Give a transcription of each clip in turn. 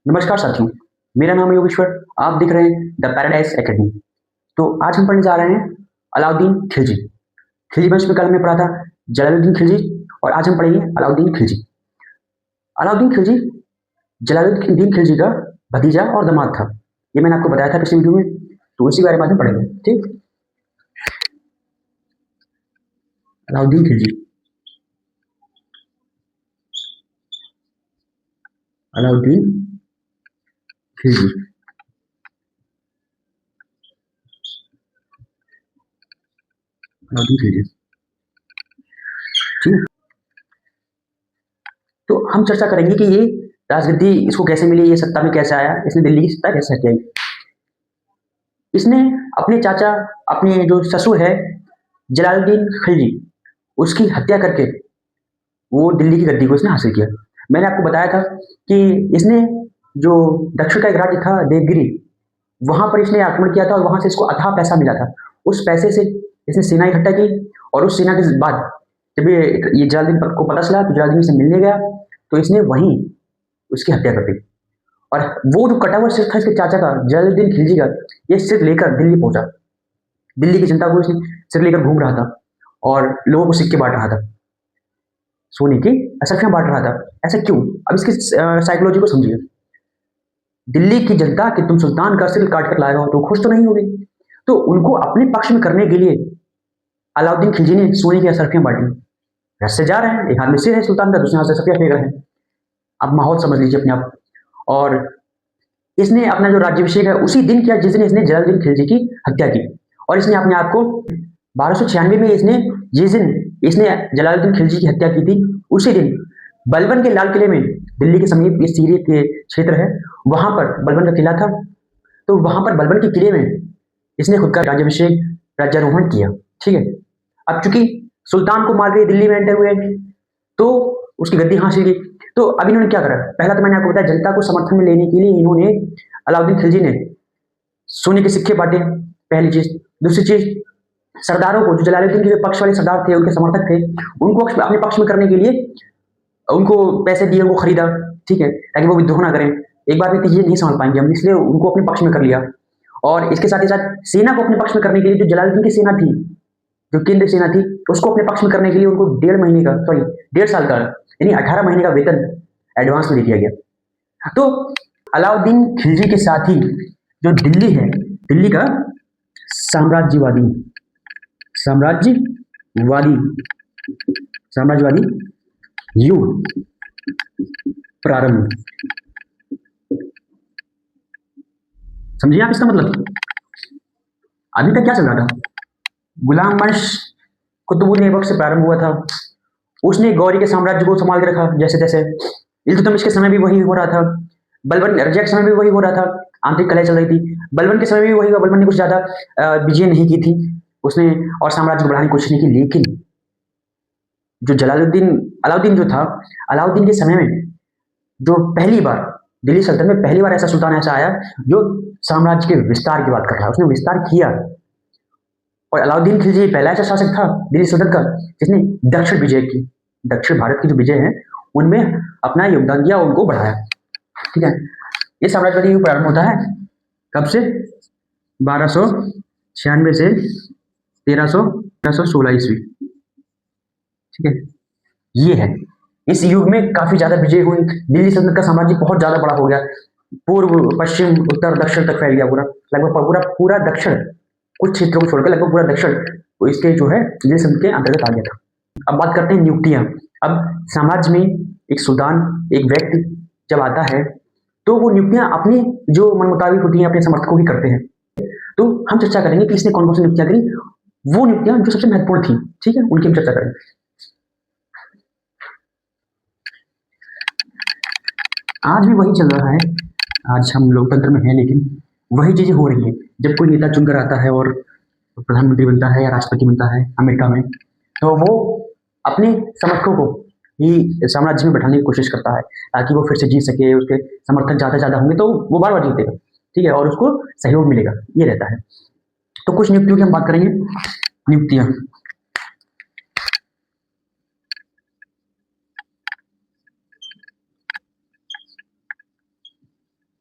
नमस्कार साथियों, मेरा नाम है योगेश्वर। आप देख रहे हैं द पैराडाइज एकेडमी। तो आज हम पढ़ने जा रहे हैं अलाउद्दीन खिलजी। खिलजी वंश में कल हमने पढ़ा था जलालुद्दीन खिलजी, और आज हम पढ़ेंगे अलाउद्दीन खिलजी। अलाउद्दीन खिलजी जलालुद्दीन खिलजी का भतीजा और दामाद था। ये मैंने आपको बताया था पिछले वीडियो में, तो उसी के बारे में आज हम पढ़ेंगे। ठीक, अलाउद्दीन खिलजी। अलाउद्दीन खिलजी। अलाउद्दीन खिलजी, ठीक है। तो हम चर्चा करेंगे कि ये राजगद्दी इसको कैसे मिली, ये सत्ता में कैसे आया, इसने दिल्ली की सत्ता कैसे हटाई। इसने अपने चाचा, अपने जो ससुर है जलालुद्दीन खिलजी, उसकी हत्या करके वो दिल्ली की गद्दी को इसने हासिल किया। मैंने आपको बताया था कि इसने जो दक्षिण का एक राज्य था देवगिरी, वहां पर इसने आक्रमण किया था और वहां से इसको अथाह पैसा मिला था। उस पैसे से इसने सेना इकट्ठा की, और उस सेना के बाद जब ये जलालुद्दीन को पता चला तो जलालुद्दीन से मिलने गया, तो इसने वहीं उसकी हत्या कर दी। और वो जो कटा हुआ सिर था इसके चाचा का, जलालुद्दीन खिलजी का, ये सिर लेकर दिल्ली पहुंचा। दिल्ली की जनता को इसने सिर लेकर घूम रहा था और लोगों को सिक्के बांट रहा था, सोने की असरफियां बांट रहा था। ऐसा क्यों? अब इसकी साइकोलॉजी को समझिए। दिल्ली की जनता कि तुम सुल्तान का सिर काट कर लाए हो, तो खुश तो नहीं होगी। तो उनको अपने पक्ष में करने के लिए अलाउद्दीन खिलजी ने सोने की असरफियां बांटी। रस्ते जा रहे हैं, एक हाथ में सिर है सुल्तान का, दूसरे हाथ से असरफियां फेंक रहे हैं। अब माहौल समझ लीजिए अपने आप। और इसने अपना जो राज्याभिषेक है उसी दिन किया जिस दिन इसने जलालुद्दीन खिलजी की हत्या की। और इसने अपने आप को 1296 में इसने जिस दिन इसने जलालुद्दीन खिलजी की हत्या की थी, उसी दिन बलबन के लाल किले में, दिल्ली के समीप ये सीरिया के क्षेत्र है, वहां पर बलबन का किला था। तो वहां पर बलबन के किले में इसने खुद का राज्याभिषेक, राज्यारोहण किया। ठीक है। अब चूंकि सुल्तान को मार के दिल्ली में एंटर हुए, तो उसकी गद्दी हासिल की। तो अब इन्होंने क्या करा? पहला तो मैंने आपको बताया, जनता को समर्थन में लेने के लिए इन्होंने, अलाउद्दीन खिलजी ने सोने के सिक्के बांटे, पहली चीज। दूसरी चीज, सरदारों को, जो जलालुद्दीन के पक्ष वाले सरदार थे, उनके समर्थक थे, उनको अपने पक्ष में करने के लिए उनको पैसे दिए, उनको खरीदा। ठीक है, ताकि वो विद्रोह ना करें। एक बार में चीजें नहीं समझ पाएंगे हम, इसलिए उनको अपने पक्ष में कर लिया। और इसके साथ ही साथ सेना को अपने पक्ष में करने के लिए, जो जलालुद्दीन की सेना थी, जो केंद्रीय सेना थी, उसको अपने पक्ष में करने के लिए उनको 1.5 महीने का, सॉरी 1.5 साल का, यानी 18 महीने का वेतन एडवांस में दे दिया गया। तो अलाउद्दीन खिलजी के साथ ही जो दिल्ली है, दिल्ली का साम्राज्यवादी साम्राज्यवादी साम्राज्यवादी युग प्रारंभ। समझिए आप इसका मतलब। अभी तक क्या चल रहा था? गुलाम वंश कुतुबुद्दीन ऐबक से प्रारंभ हुआ था। उसने गौरी के साम्राज्य को संभाल के रखा जैसे तैसे। इल्तुतमिश के समय भी वही हो रहा था। बलबन रजिया के समय भी वही हो रहा था। आंतरिक कलह चल रही थी। बलबन के समय भी वही हुआ। बलबन ने कुछ ज्यादा विजय नहीं की थी उसने, और साम्राज्य को बढ़ाने की कोशिश नहीं की। लेकिन जो अलाउद्दीन जो था, अलाउद्दीन के समय में जो पहली बार दिल्ली सल्तनत में पहली बार ऐसा सुल्तान ऐसा आया जो साम्राज्य के विस्तार की बात कर रहा है, उसने विस्तार किया। और अलाउद्दीन खिलजी पहला ऐसा शासक था दिल्ली सल्तनत का जिसने दक्षिण विजय की, दक्षिण भारत की जो विजय है उनमें अपना योगदान दिया, उनको बढ़ाया। ठीक है। ये साम्राज्यवादी युग प्रारंभ होता है कब से? 1296 से 1316 ईस्वी। ठीक है, ये है। इस युग में काफी ज्यादा विजय हुई। दिल्ली सल्तनत का साम्राज्य बहुत ज्यादा बड़ा हो गया, पूर्व पश्चिम उत्तर दक्षिण तक फैल गया पूरा, लगभग पूरा पूरा दक्षिण, कुछ क्षेत्रों को छोड़कर लगभग पूरा दक्षिण तो इसके जो है दिल्ली सल्तनत के अंतर्गत आ गया था। अब बात करते हैं नियुक्तियां। अब साम्राज्य में एक सुल्तान, एक व्यक्ति जब आता है, तो वो नियुक्तियां अपनी जो मन मुताबिक होती हैं, अपने समर्थकों की करते हैं। तो हम चर्चा करेंगे कि इसने कौन कौन सी नियुक्तियां करी, वो नियुक्तियां जो सबसे महत्वपूर्ण थी। ठीक है, उनकी हम चर्चा करेंगे। आज भी वही चल रहा है, आज हम लोकतंत्र में हैं, लेकिन वही चीजें हो रही हैं। जब कोई नेता चुनकर आता है और प्रधानमंत्री बनता है या राष्ट्रपति बनता है अमेरिका में, तो वो अपने समर्थकों को ही साम्राज्य में बैठाने की कोशिश करता है ताकि वो फिर से जीत सके। उसके समर्थक ज्यादा ज्यादा होंगे तो वो बार बार जीतेगा। ठीक है, और उसको सहयोग मिलेगा, ये रहता है। तो कुछ नियुक्तियों की हम बात करेंगे। नियुक्तियां,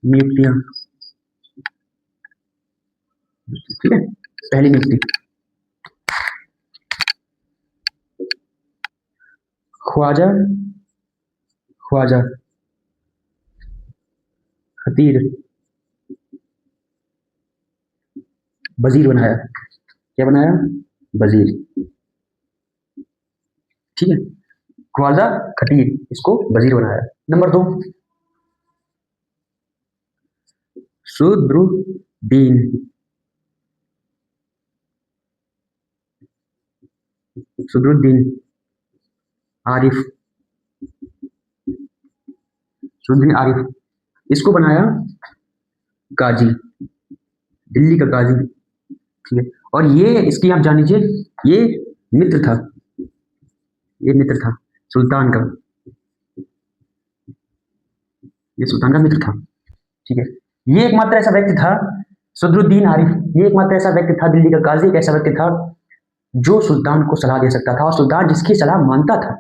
नियुक्तियां, ठीक है। पहली नियुक्ति ख्वाजा ख्वाजा खतीर वजीर बनाया। क्या बनाया? वजीर, ठीक है। ख्वाजा खतीर इसको वजीर बनाया। नंबर 2 सुदरुद्दीन सुदरुद्दीन आरिफ सुदरुद्दीन आरिफ इसको बनाया गाजी, दिल्ली का गाजी, ठीक है। और ये इसकी आप जान लीजिए ये मित्र था, ये मित्र था सुल्तान का, ये सुल्तान का मित्र था, ठीक है। ये एकमात्र ऐसा व्यक्ति था सुदरुद्दीन आरिफ, ये एकमात्र ऐसा व्यक्ति था दिल्ली का गाजी, एक ऐसा व्यक्ति था जो सुल्तान को सलाह दे सकता था और सुल्तान जिसकी सलाह मानता था।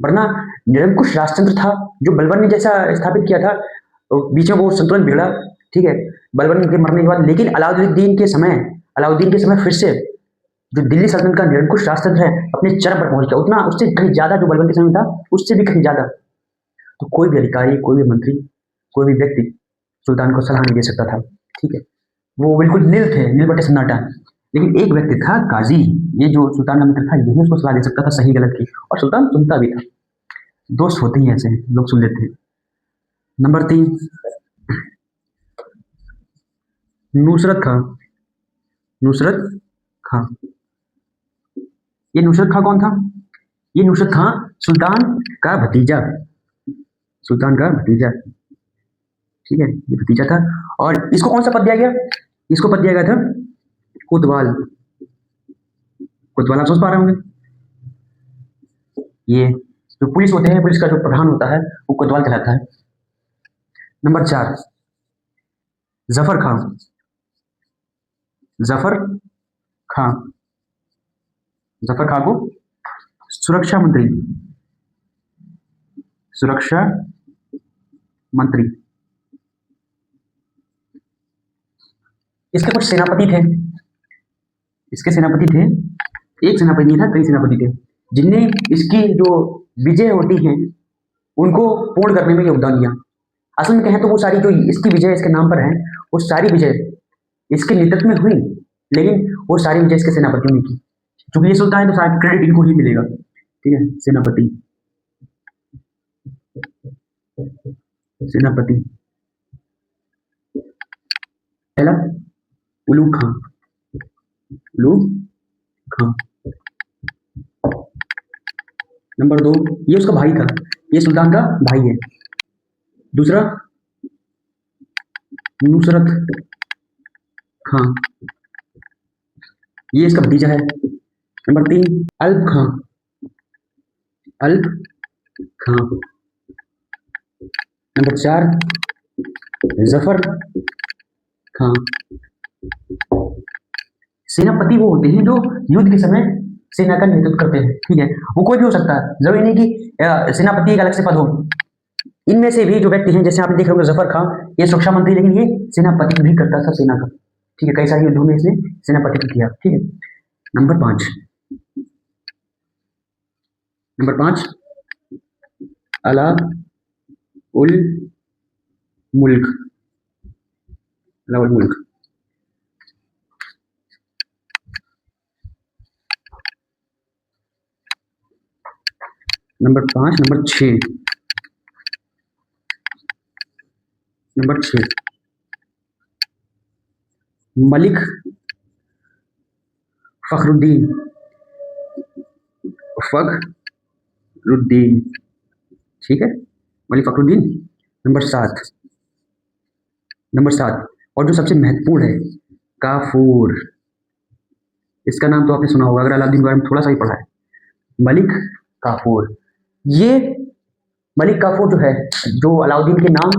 वरना निरंकुश राजतंत्र था जो बलबन ने जैसा स्थापित किया था, तो बीच में वो संतुलन बिगड़ा, ठीक है, बलबन के मरने के बाद। लेकिन अलाउद्दीन के समय फिर से जो दिल्ली सल्तनत का निरंकुश राजतंत्र है अपने चरम पर पहुंच गया, उतना उससे कहीं ज्यादा जो बलबन के समय था उससे भी कहीं ज्यादा। तो कोई भी अधिकारी, कोई भी मंत्री, कोई भी व्यक्ति सुल्तान को सलाह नहीं दे सकता था, ठीक है। वो बिल्कुल नील थे, नील बटे सन्नाटा। लेकिन एक व्यक्ति था काजी, ये जो सुल्तान का मित्र था यही उसको सलाह दे सकता था सही गलत की, और सुल्तान सुनता भी था। दोस्त होते ही ऐसे हैं, लोग सुन लेते हैं। नंबर 3 नुसरत खां। नुसरत खां, ये नुसरत खां कौन था? ये नुसरत खां सुल्तान का भतीजा, सुल्तान का भतीजा, ठीक है, ये भतीजा था। और इसको कौन सा पद दिया गया? इसको पद दिया गया था कोतवाल। कोतवाल आप समझ पा रहे होंगे, ये जो पुलिस होते हैं, पुलिस का जो प्रधान होता है वो कोतवाल कहलाता है। नंबर 4 जफर खां। जफर खां, जफर खां को सुरक्षा मंत्री, सुरक्षा मंत्री। इसके कुछ सेनापति थे, इसके सेनापति थे, एक सेनापति नहीं था, कई सेनापति थे, जिनने इसकी जो विजय होती हैं उनको पूर्ण करने में योगदान दिया। असल में कहें तो वो सारी जो इसकी विजय इसके नाम पर है, वो सारी विजय इसके नेतृत्व में हुई, लेकिन वो सारी विजय इसके सेनापतियों ने की। क्योंकि ये सुल्तान है तो सारा क्रेडिट इनको ही मिलेगा, ठीक है। सेनापति, सेनापति पहला उलूग खां, उलूग खां। नंबर 2 ये उसका भाई था, ये सुल्तान का भाई है। दूसरा नुसरत खां, ये इसका भतीजा है। नंबर 3 अल्प खां, अल्प खां। नंबर 4 जफर खां। सेनापति वो होते हैं जो युद्ध के समय सेना का नेतृत्व करते हैं, ठीक है। वो कोई भी हो सकता है, जरूरी नहीं कि सेनापति एक अलग से पद हो। इनमें से भी जो व्यक्ति हैं, जैसे आप देख रहे होंगे जफर खां, ये सुरक्षा मंत्री, लेकिन ये सेनापति भी करता था सेना का, ठीक है। कई सारे युद्धों में इसने सेनापति किया, ठीक है। नंबर 5 अला उल मुल्क, अला उल मुल्क। नंबर 5 नंबर 6 मलिक फखरुद्दीन, फखरुद्दीन, ठीक है, मलिक फखरुद्दीन। नंबर 7 और जो सबसे महत्वपूर्ण है काफूर। इसका नाम तो आपने सुना होगा अगर अलाउद्दीन के बारे में थोड़ा सा ही पढ़ा है। मलिक काफूर, ये मलिक काफूर जो है, जो अलाउद्दीन के नाम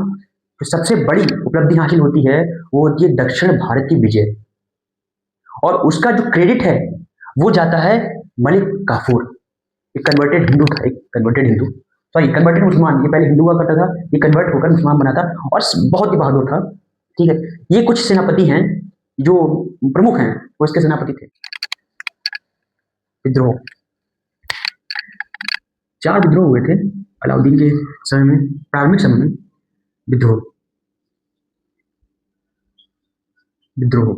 जो सबसे बड़ी उपलब्धि हासिल होती है वो होती है दक्षिण भारत की विजय, और उसका जो क्रेडिट है वो जाता है मलिक काफूर। एक कन्वर्टेड हिंदू था, एक कन्वर्टेड हिंदू, सॉरी कन्वर्टेड मुसलमान, ये पहले हिंदू हुआ करता था, ये कन्वर्ट होकर मुसलमान बना था और बहुत ही बहादुर था। ठीक है, ये कुछ सेनापति हैं जो प्रमुख हैं, वो इसके सेनापति थे। विद्रोह, 4 विद्रोह हुए थे अलाउद्दीन के समय में, प्रारंभिक समय में। विद्रोह, विद्रोह,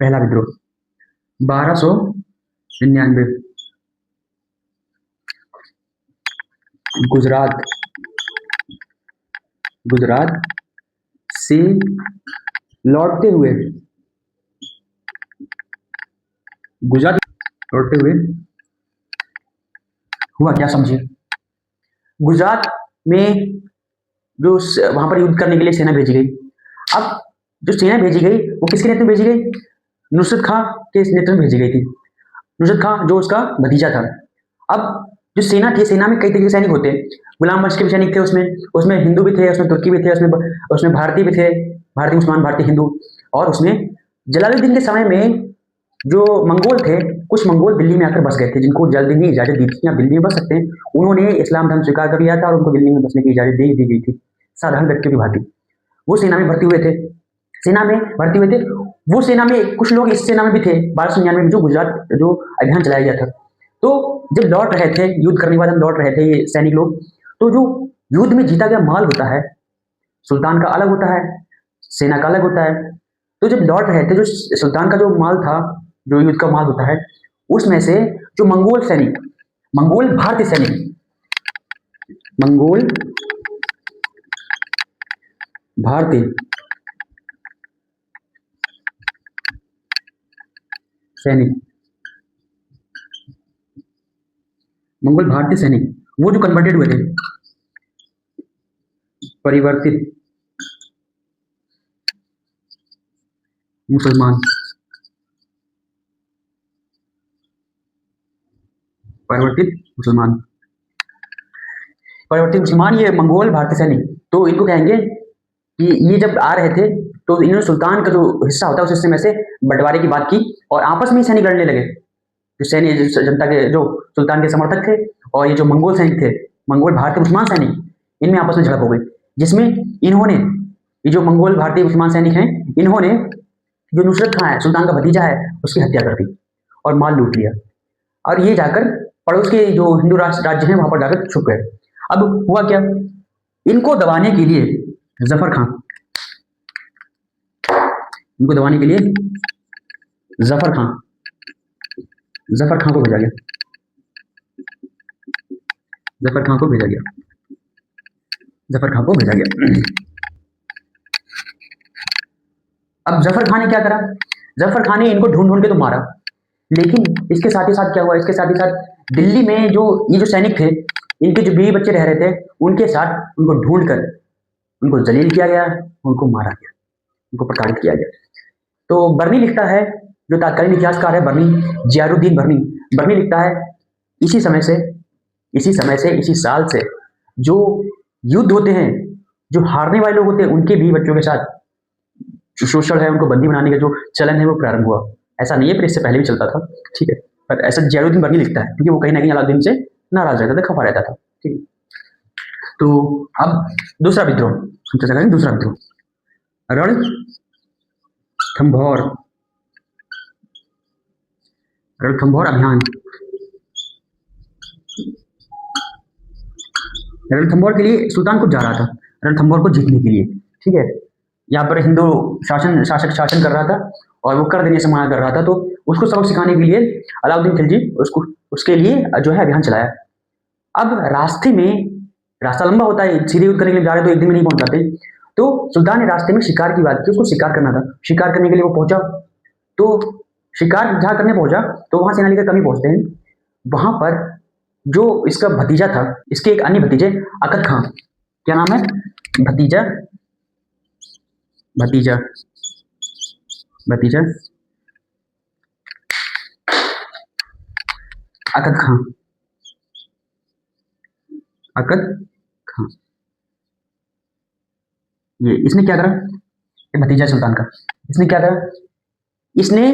पहला विद्रोह 1299, गुजरात, गुजरात से लौटते हुए, गुजरात लौटते हुए हुआ क्या समझिए। गुजरात में जो वहां पर युद्ध करने के लिए सेना भेजी गई। अब जो सेना भेजी गई वो किसके नेतृत्व में भेजी गई? नुसरत खां के नेतृत्व में भेजी गई थी। नुसरत खां जो उसका भतीजा था। अब जो सेना थी, सेना में कई तरह के सैनिक होते हैं। गुलाम वंश के भी सैनिक थे उसमें, उसमें हिंदू भी थे, उसमें तुर्की भी थे, उसमें भारतीय भी थे, भारतीय मुसलमान, भारतीय हिंदू। और उसमें जलालुद्दीन के समय में जो मंगोल थे, कुछ मंगोल दिल्ली में आकर बस गए थे, जिनको जल्दी ने इजाजत दी थी, आप दिल्ली में बस सकते हैं। उन्होंने इस्लाम धर्म स्वीकार कर लिया था और उनको दिल्ली में बसने की इजाजत दी गई थी, साधारण व्यक्तियों की भांति। वो सेना में भर्ती हुए थे, सेना में भर्ती हुए थे। वो सेना में कुछ लोग इस सेना में भी थे 1299 में, जो गुजरात जो अभियान चलाया गया था। तो जब लौट रहे थे, युद्ध करने के बाद हम लौट रहे थे ये सैनिक लोग, तो जो युद्ध में जीता गया माल होता है, सुल्तान का अलग होता है, सेना का अलग होता है। तो जब लौट रहे थे, जो सुल्तान का जो माल था, जो युद्ध का माल होता है, उसमें से जो मंगोल सैनिक, मंगोल भारतीय सैनिक, मंगोल भारतीय सैनिक, मंगोल भारतीय सैनिक, वो जो कन्वर्टेड हुए थे, परिवर्तित मुसलमान, परिवर्तित मुसलमान, परिवर्तित मुसलमान, ये मंगोल भारतीय सैनिक, तो इनको कहेंगे कि ये जब आ रहे थे तो इन्होंने सुल्तान का जो हिस्सा होता है उस हिस्से में से बंटवारे की बात की और आपस में ही सैनिक लड़ने लगे। जो सैनिक जनता के, जो सुल्तान के समर्थक थे और ये जो मंगोल सैनिक थे, मंगोल भारतीय मुसलमान सैनिक, इनमें आपस में झड़प हो गई, जिसमें इन्होंने, ये जो मंगोल भारतीय मुसलमान सैनिक हैं, इन्होंने जो नुसरत खां है, सुल्तान का भतीजा है, उसकी हत्या कर दी और माल लूट लिया। और ये जाकर पड़ोस के जो हिंदू राज्य हैं वहां पर जाकर छुप गए। अब हुआ क्या, इनको दबाने के लिए जफर खां, इनको दबाने के लिए जफर खां, जफर खां को भेजा गया, जफर खां को भेजा गया, जफर खां को भेजा गया। अब जफर खां ने क्या करा, जफर खां ने इनको ढूंढ ढूंढ के तो मारा, लेकिन इसके साथ ही साथ क्या हुआ, इसके साथ ही साथ दिल्ली में जो ये जो सैनिक थे, इनके जो बीवी बच्चे रह रहे थे, उनके साथ उनको ढूंढ कर उनको जलील किया गया, उनको मारा गया, उनको प्रताड़ित किया गया। तो बर्नी लिखता है, जो तत्कालीन इतिहासकार है बर्नी, जियारुद्दीन बर्नी, बर्नी लिखता है इसी समय से, इसी साल से जो युद्ध होते हैं, जो हारने वाले लोग होते हैं, उनके भी बच्चों के साथ जो शोषण है, उनको बंदी बनाने का जो चलन है वो प्रारंभ हुआ। ऐसा नहीं है, पर इससे पहले भी चलता था, ठीक है, पर ऐसा जियारुद्दीन बर्नी लिखता है, क्योंकि वो कहीं ना कहीं अलाउद्दीन से नाराज रहता था, खफा रहता था, ठीक है। तो अब दूसरा विद्रोह हम चर्चा करेंगे, दूसरा विद्रोह रणथंभौर, रणथंभौर अभियान। रणथंभौर के लिए सुल्तान खुद जा रहा था, रणथंभौर को जीतने के लिए, ठीक है। यहाँ पर हिंदू शासन कर रहा था और वो कर देने से मना कर रहा था, तो उसको सबक सिखाने के लिए अलाउद्दीन खिलजी उसको, उसके लिए जो है अभियान चलाया। अब रास्ते में, रास्ता लंबा होता है, सीधे युद्ध करने के लिए जा रहे तो एक दिन में नहीं पहुंच जाते, तो सुल्तान ने रास्ते में शिकार की बात की, उसको शिकार करना था। शिकार करने के लिए वो पहुंचा, तो शिकार जहां करने पहुंचा तो वहां सेना लेकर कभी पहुंचते हैं, वहां पर जो इसका भतीजा था, इसके एक अन्य भतीजे अकद खां, क्या नाम है, भतीजा, भतीजा, भतीजा अकद खां, अकद खां, ये इसने क्या करा, ये भतीजा सुल्तान का, इसने क्या करा, इसने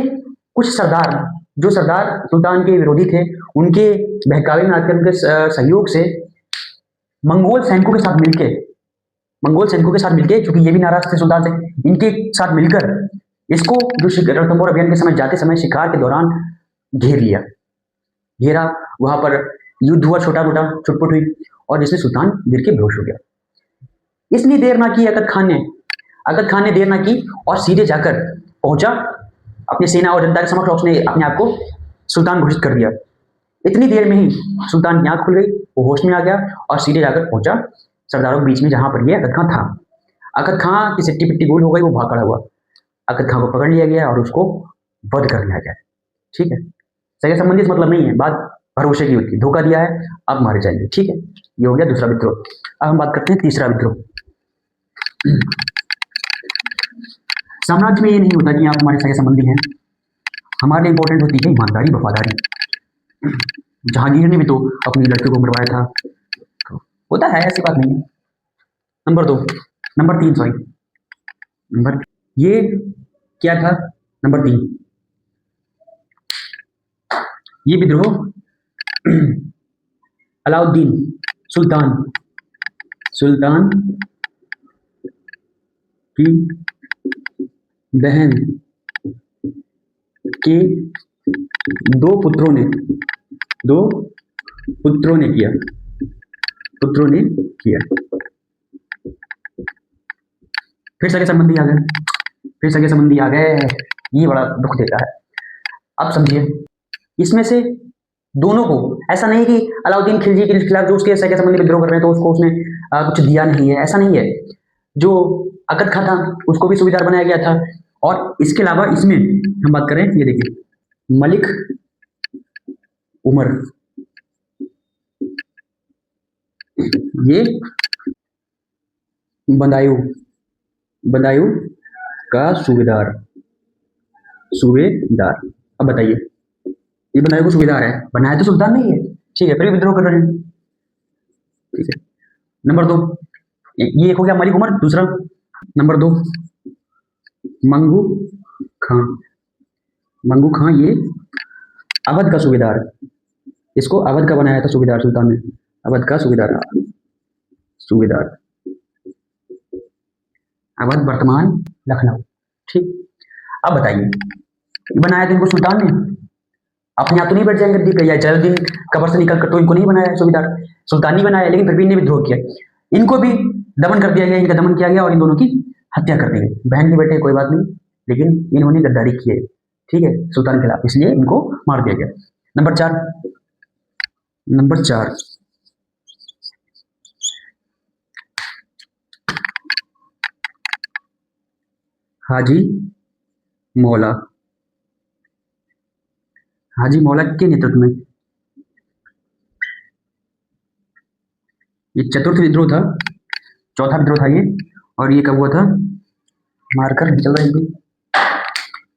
कुछ सरदार जो सरदार सुल्तान के विरोधी थे, उनके बहकावे में आकर उनके सहयोग से मंगोल सैनिकों के साथ मिलकर, क्योंकि ये भी नाराज थे सुल्तान से, इनके साथ मिलकर इसको जो रणथंभौर अभियान के समय जाते समय शिकार के दौरान घेर लिया, घेरा, वहां पर युद्ध हुआ, छोटा मोटा चुटपुट हुई, और जिसमें सुल्तान गिर के बेहोश हो गया। इसलिए देर ना की अकद खान ने देर ना की और सीधे जाकर पहुंचा अपनी सेना और जनता के समक्ष, उसने अपने आप को सुल्तान घोषित कर दिया। इतनी देर में ही सुल्तान की आंख खुल गई, वो होश में आ गया और सीधे जाकर पहुंचा सरदारों के बीच में जहां पर ये अकद खां था। अकद खां की सिट्टी पिट्टी गोल हो गई, वो भाग खड़ा हुआ। अकद खां को पकड़ लिया गया और उसको वध कर लिया गया। ठीक है, सगे संबंधी से मतलब नहीं है, बात भरोसे की होती है, धोखा दिया है, अब मारे जाएंगे। ठीक है, ये हो गया दूसरा विद्रोह। अब हम बात करते हैं तीसरा विद्रोह। साम्राज्य में ये नहीं होता कि आप हमारे सगे संबंधी हैं, हमारे लिए इंपॉर्टेंट होती है ईमानदारी, वफादारी। जहांगीर ने भी तो अपनी लड़की को मरवाया था, तो होता है, ऐसी बात नहीं है। नंबर 3 ये क्या था? नंबर 3, ये विद्रोह अलाउद्दीन सुल्तान की बहन के दो पुत्रों ने किया। फिर सगे संबंधी आ गए, ये बड़ा दुख देता है। अब समझिए, इसमें से दोनों को, ऐसा नहीं कि अलाउद्दीन खिलजी के खिलाफ जो उसके सगे संबंधी विद्रोह कर रहे हैं तो उसको उसने कुछ दिया नहीं है, ऐसा नहीं है। जो अकद खां था उसको भी सूबेदार बनाया गया था, और इसके अलावा इसमें हम बात करें, ये देखिए मलिक उमर, ये बदायूं का सूबेदार। अब बताइए, ये बदायूं का सूबेदार है, बनाया तो सुल्तान नहीं है, ठीक है, फिर भी विद्रोह कर रहे हैं। ठीक है, नंबर 2, ये एक हो गया मलिक उमर। दूसरा नंबर 2, मंगू खां, ये अवध का सूबेदार, इसको अवध का बनाया था सूबेदार सुल्तान ने, अवध का सूबेदार, अवध वर्तमान लखनऊ। ठीक, अब बताइए, बनाया तो इनको सुल्तान ने, अपने आप तो नहीं बैठ जाएंगे गद्दी पे, या जलालुद्दीन कब्र से निकल कर तो इनको नहीं बनाया सूबेदार, सुल्तान ही बनाया, लेकिन फिर भी इन्हें विद्रोह किया, इनको भी दमन कर दिया गया, इनका दमन किया गया और इन दोनों की हत्या कर दी गई। बहन के बेटे कोई बात नहीं, लेकिन इन्होंने गद्दारी की है, ठीक है, सुल्तान के खिलाफ, इसलिए इनको मार दिया गया। नंबर 4, हाजी मौला के नेतृत्व में, ये चतुर्थ विद्रोह था, चौथा विद्रोह था ये, और ये कब हुआ था? मार्कर चल रहा है,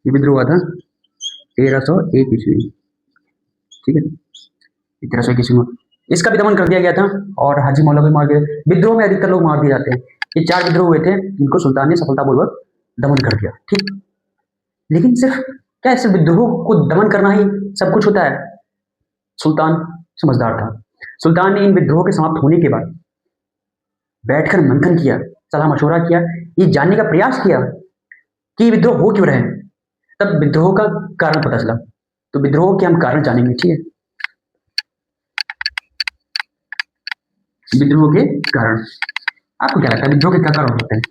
ये विद्रोह हुआ था 1301 ईस्वी। ठीक है, 1301 ईस्वी में इसका भी दमन कर दिया गया था, और हाजी मौला को मार दिया। विद्रोह में अधिकतर लोग मार दिए जाते हैं। ये 4 विद्रोह हुए थे जिनको सुल्तान ने सफलतापूर्वक दमन कर दिया। ठीक, लेकिन सिर्फ विद्रोह को दमन करना ही सब कुछ होता है? सुल्तान समझदार था। सुल्तान ने इन विद्रोह के समाप्त होने के बाद बैठकर मंथन किया, सलाह मशवरा किया, ये जानने का प्रयास किया कि विद्रोह हो क्यों रहे। तब विद्रोह का कारण पता चला, तो विद्रोह के हम कारण जानेंगे। ठीक है, विद्रोह के कारण, आपको क्या लगता है विद्रोह के क्या कारण हो सकते हैं?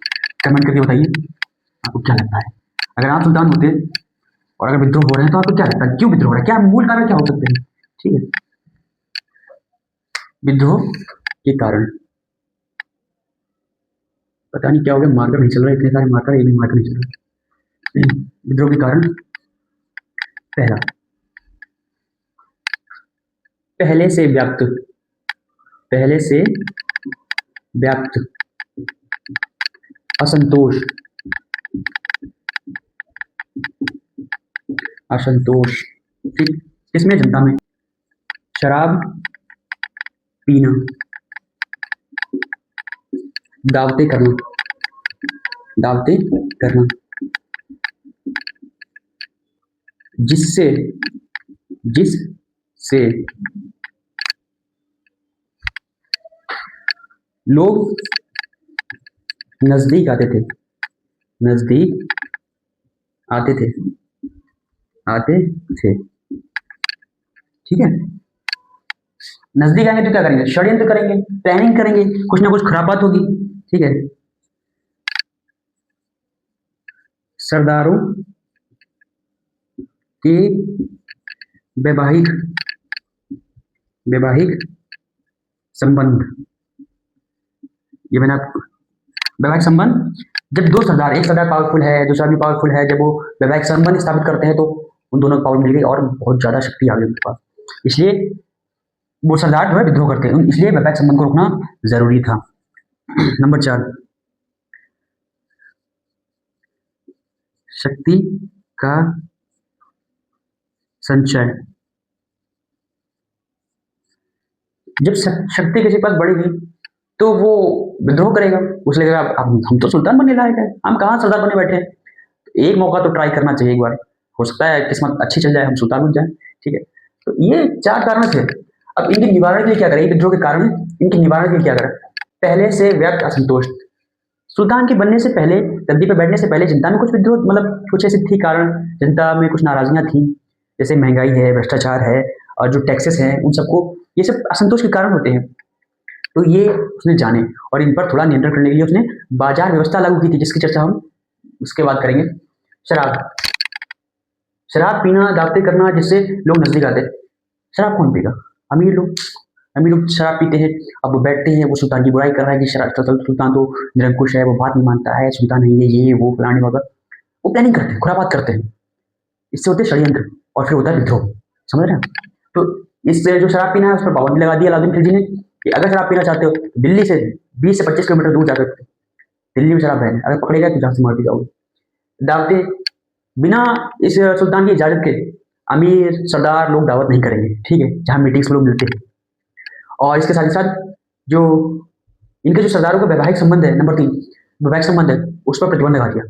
कमेंट करके बताइए, आपको क्या लगता है? अगर आप सुल्तान होते और अगर विद्रोह हो रहे हैं तो आपको क्या लगता है, क्यों विद्रोह हो रहा है, क्या मूल कारण क्या हो सकते हैं? ठीक है, विद्रोह के कारण पता नहीं क्या हो गया, मार्कर नहीं चल रहा, इतने सारे मार्कर, एक भी मार्कर नहीं चल रहा। विद्रोह के कारण, पहले से व्याप्त असंतोष, ठीक, किसमें? जनता में। शराब पीना, दावतें करना, जिससे जिससे लोग नजदीक आते थे, नजदीक आते थे, आते थे। ठीक है, नजदीक आएंगे तो क्या करेंगे? षड्यंत्र करेंगे, प्लानिंग करेंगे, कुछ ना कुछ खुरापात होगी। ठीक है, सरदारों के वैवाहिक वैवाहिक संबंध, ये मैंने वैवाहिक संबंध, जब दो सरदार, एक सरदार पावरफुल है, दूसरा भी पावरफुल है, जब वो वैवाहिक संबंध स्थापित करते हैं तो उन दोनों को पावर मिल गई और बहुत ज्यादा शक्ति आ गई उनके पास। इसलिए वो सरदार जो है विद्रोह करते हैं, इसलिए वैवाहिक संबंध को रोकना जरूरी था। नंबर 4, शक्ति का संचय। जब शक्ति किसी के पास बढ़ेगी तो वो विद्रोह करेगा, उसे लगेगा अब हम तो सुल्तान बनने लायक है, हम कहाँ सरदार बने बैठे हैं। एक मौका तो ट्राई करना चाहिए एक बार, हो सकता है किस्मत अच्छी चल जाए, हम सुल्तान बन जाए। ठीक है, तो ये 4 कारण थे। अब इनके निवारण के लिए क्या करें? विद्रोह के कारण इनके निवारण के लिए क्या करें? पहले से व्यक्त असंतोष, सुल्तान के बनने से पहले, गद्दी पर बैठने से पहले जनता में कुछ विद्रोह, मतलब कुछ ऐसी थी कारण, जनता में कुछ नाराजगियां थी, जैसे महंगाई है, भ्रष्टाचार है और जो टैक्सेस हैं उन सबको, ये सब असंतोष के कारण होते हैं। तो ये उसने जाने और इन पर थोड़ा नियंत्रण करने के लिए उसने बाजार व्यवस्था लागू की थी, जिसकी चर्चा हम उसके बाद करेंगे। शराब, शराब पीना, दावतें करना, जिससे लोग नजदीक आते। शराब कौन पीगा? अमीर लोग, अमीर लोग शराब पीते हैं। अब वो बैठते हैं, वो सुल्तान की बुराई कर रहा है कि शराब, सुल्तान तो निरंकुश है, वो बात नहीं मानता है, सुल्तान नहीं है, ये वो फलाने वगैरह, वो प्लानिंग करते हैं, खुराबात करते हैं। इससे होते षड्यंत्र और फिर होता है विद्रोह। समझ रहे हैं? तो इससे जो शराब पीना है उस पर पाबंदी लगा दी अलाउद्दीन खिलजी ने कि अगर शराब पीना चाहते हो तो दिल्ली से 20 से 25 किलोमीटर दूर जा सकते, दिल्ली में शराब है, अगर पकड़े गए तो जहां से मार भी जाओगे। दावतें, बिना इस सुल्तान की इजाजत के अमीर सरदार लोग दावत नहीं करेंगे। ठीक है, जहां मीटिंग्स में लोग मिलते हैं। और इसके साथ ही साथ जो इनके जो सरदारों का वैवाहिक संबंध है, नंबर 3 वैवाहिक संबंध है, उस पर प्रतिबंध लगा दिया।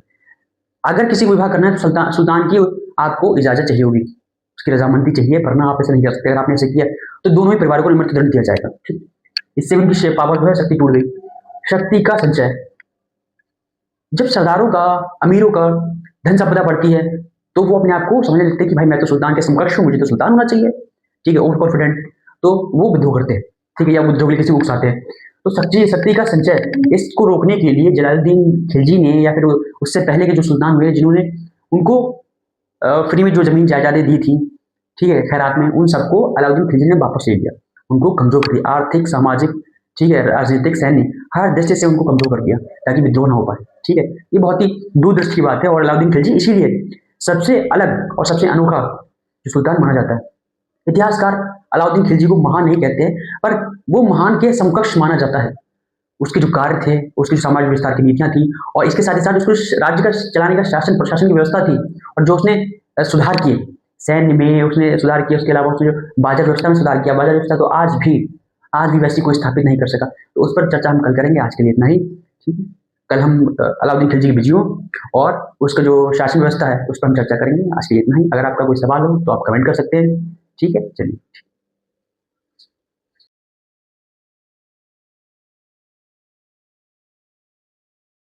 अगर किसी को विवाह करना है तो सुल्तान की आपको इजाजत चाहिए होगी, उसकी रजामंदी चाहिए, वरना आप ऐसे नहीं कर सकते। अगर आपने ऐसे किया तो दोनों ही परिवारों को मृत्युदंड दिया जाएगा। ठीक, इससे उनकी पावर जो है, शक्ति टूट गई। शक्ति का संचय, जब सरदारों का, अमीरों का धन संपदा बढ़ती है तो वो अपने आप को समझने लगते हैं कि भाई मैं तो सुल्तान के समकक्ष हूँ, मुझे तो सुल्तान होना चाहिए। ठीक है, ओवर कॉन्फिडेंट, तो वो विद्रोह करते हैं। ठीक है, या विद्रोह के लिए किसी को उकसाते हैं। तो शक्ति का संचय, इसको रोकने के लिए जलालुद्दीन खिलजी ने या फिर उससे पहले के जो सुल्तान हुए जिन्होंने उनको फ्री में जो जमीन जायदादें दी थी, ठीक है, खैरात में, उन सबको अलाउद्दीन खिलजी ने वापस ले लिया। उनको कमजोर कर दिया, आर्थिक, सामाजिक, ठीक है, राजनीतिक, सैन्य, हर दृष्टि से उनको कमजोर कर दिया ताकि विद्रोह ना हो पाए। ठीक है, ये बहुत ही दूरदृष्टि की बात है और अलाउद्दीन खिलजी इसीलिए सबसे अलग और सबसे अनोखा जो सुल्तान माना जाता है। इतिहासकार अलाउद्दीन खिलजी को महान नहीं कहते हैं, पर वो महान के समकक्ष माना जाता है। उसके जो कार्य थे, उसकी जो समाज विस्तार की नीतियां थी और इसके साथ ही साथ उसको राज्य का चलाने का शासन प्रशासन की व्यवस्था थी और जो उसने सुधार किए, सैन्य में उसने सुधार किया, उसके अलावा उसने जो बाजार व्यवस्था में सुधार किया, बाजार व्यवस्था तो आज भी वैसी कोई स्थापित नहीं कर सका। तो उस पर चर्चा हम कल करेंगे, आज के लिए इतना ही। ठीक है, कल हम अलाउद्दीन खिलजी की विजयों और उसका जो शासन व्यवस्था है उस पर हम चर्चा करेंगे। आज के लिए इतना ही। अगर आपका कोई सवाल हो तो आप कमेंट कर सकते हैं। ठीक है, चलिए।